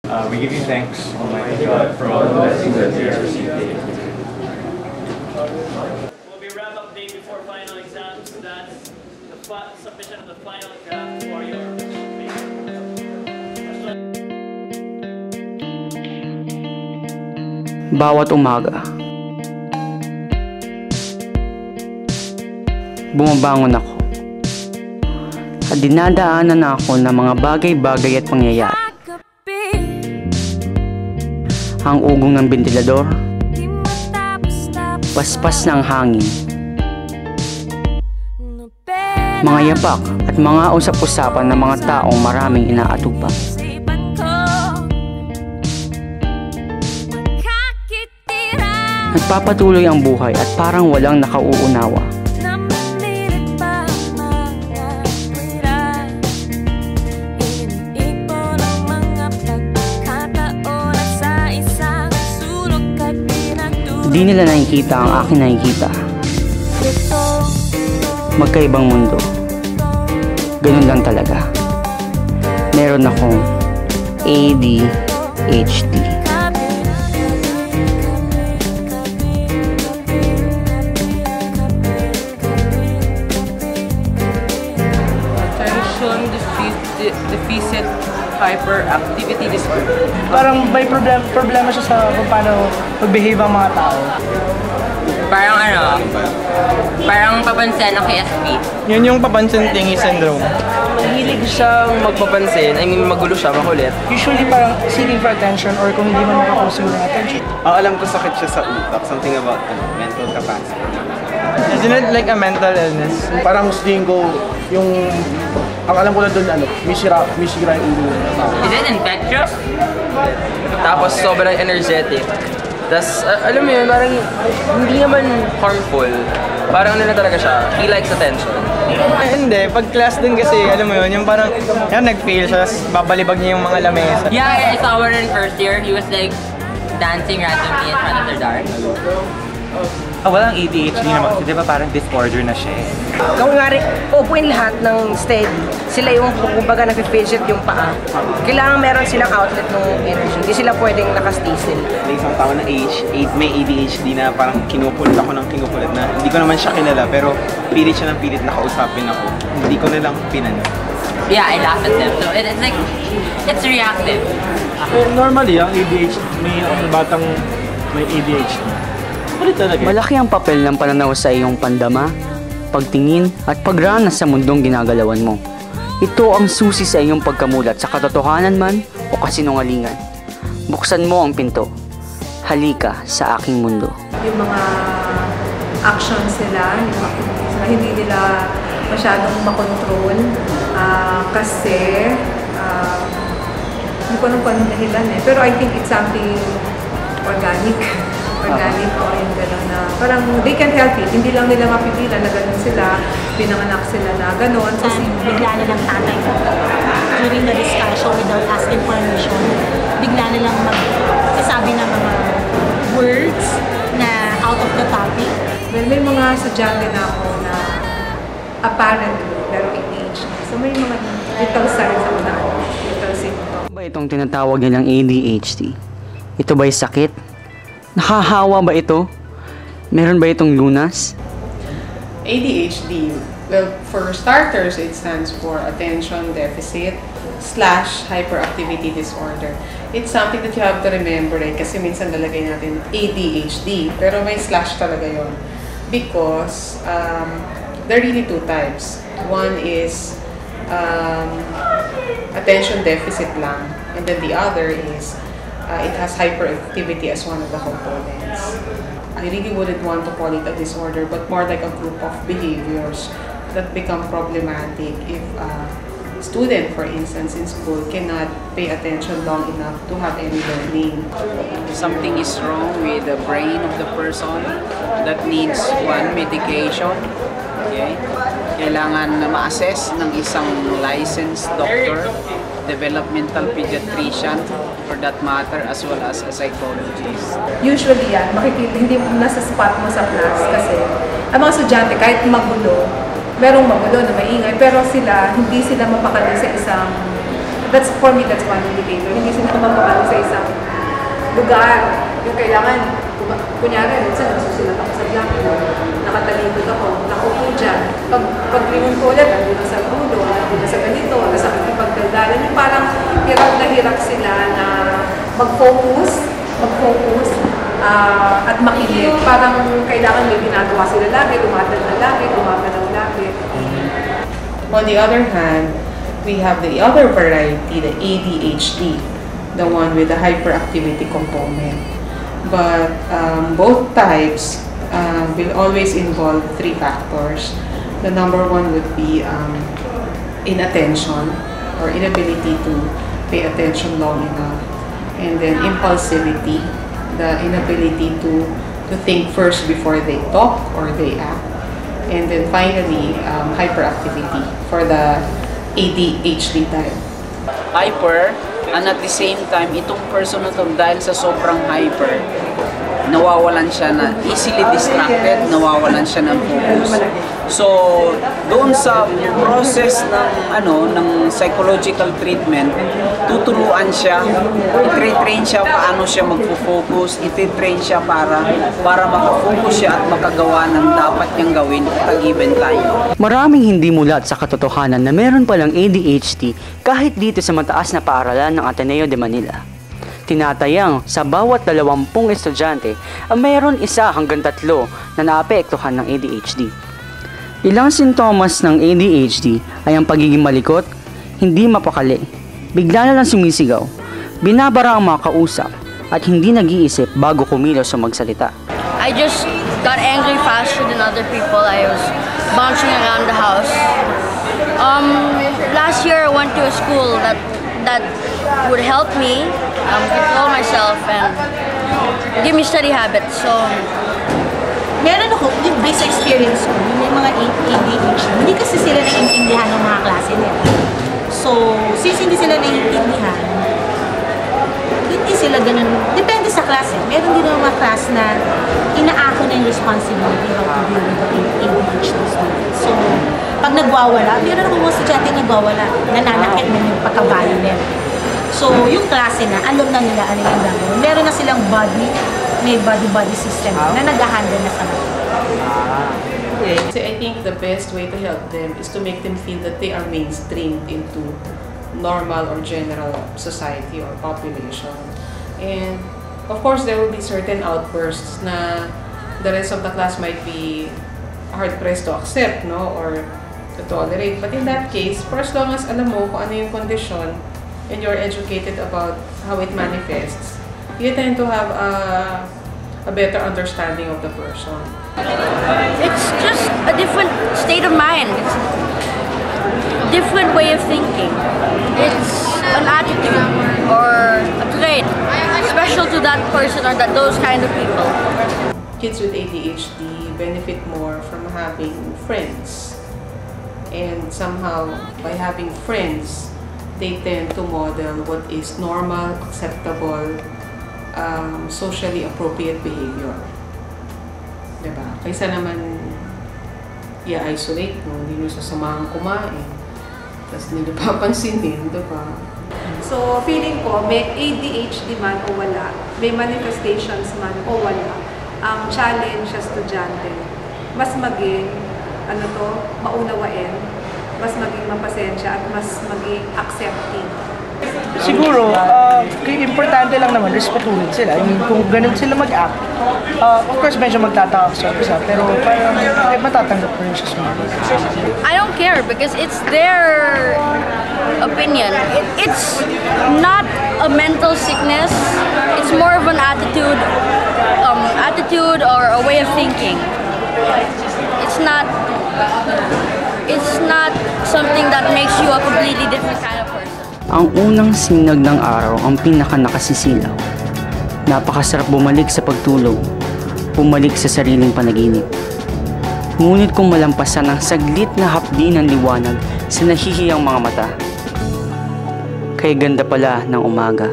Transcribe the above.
We give you thanks, Almighty God, for all the blessings that we have received today. We'll be wrap up day before final exams. That's the submission of the final draft for your paper. Bawat umaga, bumabangon ako at dinadaanan ako ng mga bagay-bagay at pangyayari. Ang ugong ng bentilador, paspas ng hangin, mga yapak at mga usap-usapan ng mga taong maraming inaatupag. Nagpapatuloy ang buhay at parang walang nakauunawa. Di nila nakikita ang aking nakikita. Magkaibang mundo. Ganun lang talaga. Meron akong ADHD. Attention deficit hyperactivity disorder. Parang may problema siya sa kung paano mag-behave ang mga tao. Parang papansin ng KSP. Yun yung papansin-tingi syndrome. Mahilig siyang magpapansin, magulo siya, makulit. Usually parang seeking for attention or kung hindi man makapuso ng attention. Ang alam ko sakit siya sa utak, something about mental capacity. Isn't it like a mental illness? Parang husdiin ko yung, ang alam ko na doon, misira yung ulo ng tao. Is it infectious? Tapos sobrang energetic. Tapos, alam mo yun, parang hindi naman harmful. Parang ano na talaga siya, he likes attention. Hindi, pag class din kasi, alam mo yun, yung parang, yan, nag-fail siya, babalibag niya yung mga lamesa. Yeah, I saw her in first year, he was like dancing randomly in front of the dark. Walang ADHD naman kasi di ba parang disorder na siya eh. Kung nga rin, upuin lahat ng steady, sila yung kumbaga nag-fidget yung paa. Kailangan meron silang outlet ng energy, hindi sila pwedeng nakastisil. May isang tao na may ADHD na parang kinukulit ako ng kinukulit na hindi ko naman siya kilala pero pilit siya ng pilit na kausapin ako. Hindi ko na lang pinansin. Yeah, I laugh at them. So it's like, it's reactive. Normally, ang ADHD, may batang may ADHD. Malaki ang papel ng pananaw sa iyong pandama, pagtingin at pagranas sa mundong ginagalawan mo. Ito ang susi sa iyong pagkamulat sa katotohanan man o kasinungalingan. Buksan mo ang pinto. Halika sa aking mundo. Yung mga actions nila, yung activities na hindi nila masyadong makontrol kasi hindi ko alam kung anong dahilan eh. Pero I think it's something organic o yung gano'n na parang they can't help it. Hindi lang nila mapigilan na gano'n sila, pinanganak sila na gano'n. Kasi bigla nilang tatay during the discussion without asking permission, bigla nilang magsasabi ng mga words na out of the topic. Well, may mga sadyante na ako na apparently pero ADHD. So may mga little signs ako na little symptoms. Ano ba itong tinatawag nilang ADHD? Ito ba'y sakit? Nakahawa ba ito? Meron ba itong lunas? ADHD, well, for starters, it stands for Attention Deficit / Hyperactivity Disorder. It's something that you have to remember kasi minsan nalagay natin ADHD, pero may slash talaga yon because there are really two types. One is attention deficit lang, and then the other is it has hyperactivity as one of the components. I really wouldn't want to call it a disorder, but more like a group of behaviors that become problematic if a student, for instance, in school cannot pay attention long enough to have any learning. Something is wrong with the brain of the person that needs one medication. Okay? Kailangan na ma-assess ng isang licensed doctor, developmental pediatrician, for that matter, as well as a psychologist. Usually yan, makikita, hindi nasa spot mo sa class kasi ang mga estudyante kahit magulo, merong magulo na maingay, pero sila, hindi sila mapakali sa isang That's for me, that's one indicator. Hindi sila mapapalo sa isang lugar. Yung kailangan, kunyari, minsan nasusulat ako sa blackboard, nakatalikod ako, nakupo dyan. Pag-lingon ko ulit, nandun na sa ulo, nandun na sa ganito, nasa pagdaldalan. Yung parang hirap na hirap sila na mag-focus, at makinig. Parang kailangan may ginagawa sila lagi, tumatanda lagi, gumagalaw lagi. On the other hand, we have the other variety, the ADHD, the one with the hyperactivity component. But both types will always involve 3 factors. The number one would be inattention, or inability to pay attention long enough. And then impulsivity, the inability to think first before they talk or they act. And then finally, hyperactivity for the ADHD type. Hyper, and at the same time, itong person na to, dahil sa sobrang hyper, nawawalan siya na easily distracted, nawawalan siya ng focus. So, doon sa process ng psychological treatment, tuturuan siya, i-train siya paano siya magfo-focus, i-train siya para makafocus siya at makagawa ng dapat niyang gawin at given time. Maraming hindi mulat sa katotohanan na meron palang ADHD kahit dito sa mataas na paaralan ng Ateneo de Manila. Tinatayang sa bawat 20 estudyante ay mayroon 1 hanggang 3 na naapektuhan ng ADHD. Ilang sintomas ng ADHD ay ang pagiging malikot, hindi mapakali, bigla na lang sumisigaw, binabara ang mga kausap, at hindi nag-iisip bago kumilos o magsalita. I just got angry faster than other people. I was bouncing around the house. Last year I went to a school that would help me control myself and give me study habits. So, meron ako, based experience ko, may mga ADHD, hindi kasi sila naiintindihan ng mga klase nila. So, since hindi sila naiintindihan, hindi sila ganun, depende sa klase. Meron din mga klase na inaako na yung responsibility how to deal with the ADHD students. So, pag nagwawala, meron ako mga estudyante nagwawala, nananakit na yung pagka-violent. So, yung klase na, alam na nila ano yung gagawin. Meron na silang may body system na nag-handle na sa mga. So I think the best way to help them is to make them feel that they are mainstreamed into normal or general society or population. And of course, there will be certain outbursts na the rest of the class might be hard-pressed to accept, no, or to tolerate. But in that case, for as long as alam mo kung ano yung condition and you're educated about how it manifests, you tend to have a better understanding of the person. it's just a different state of mind. It's a different way of thinking. It's an attitude or a trait special to that person or those kind of people. Kids with ADHD benefit more from having friends. And somehow, by having friends, they tend to model what is normal, acceptable, socially appropriate behavior. Diba? Kaysa naman i-isolate mo, hindi mo sasamahan kumain, tapos hindi papansinin, diba? So, feeling ko, may ADHD man o wala, may manifestations man o wala, ang challenge sa estudyante, mas maging, maunawain, mas maging mapasensya at mas maging accepting. Siguro, importante lang naman, respetuhin sila. Kung ganun sila mag-act, of course, medyo magtataka sa isa, pero parang matatanggap ko rin siya sa mga. I don't care because it's their opinion. It's not a mental sickness. It's more of an attitude or a way of thinking. It's not something that makes you a completely different kind of person. Ang unang sinag ng araw ang pinaka-nakasisilaw. Napakasarap bumalik sa pagtulog, bumalik sa sariling panaginip. Ngunit kung malampasan ang saglit na hapdi ng liwanag sa nahihiyang mga mata, kay ganda pala ng umaga.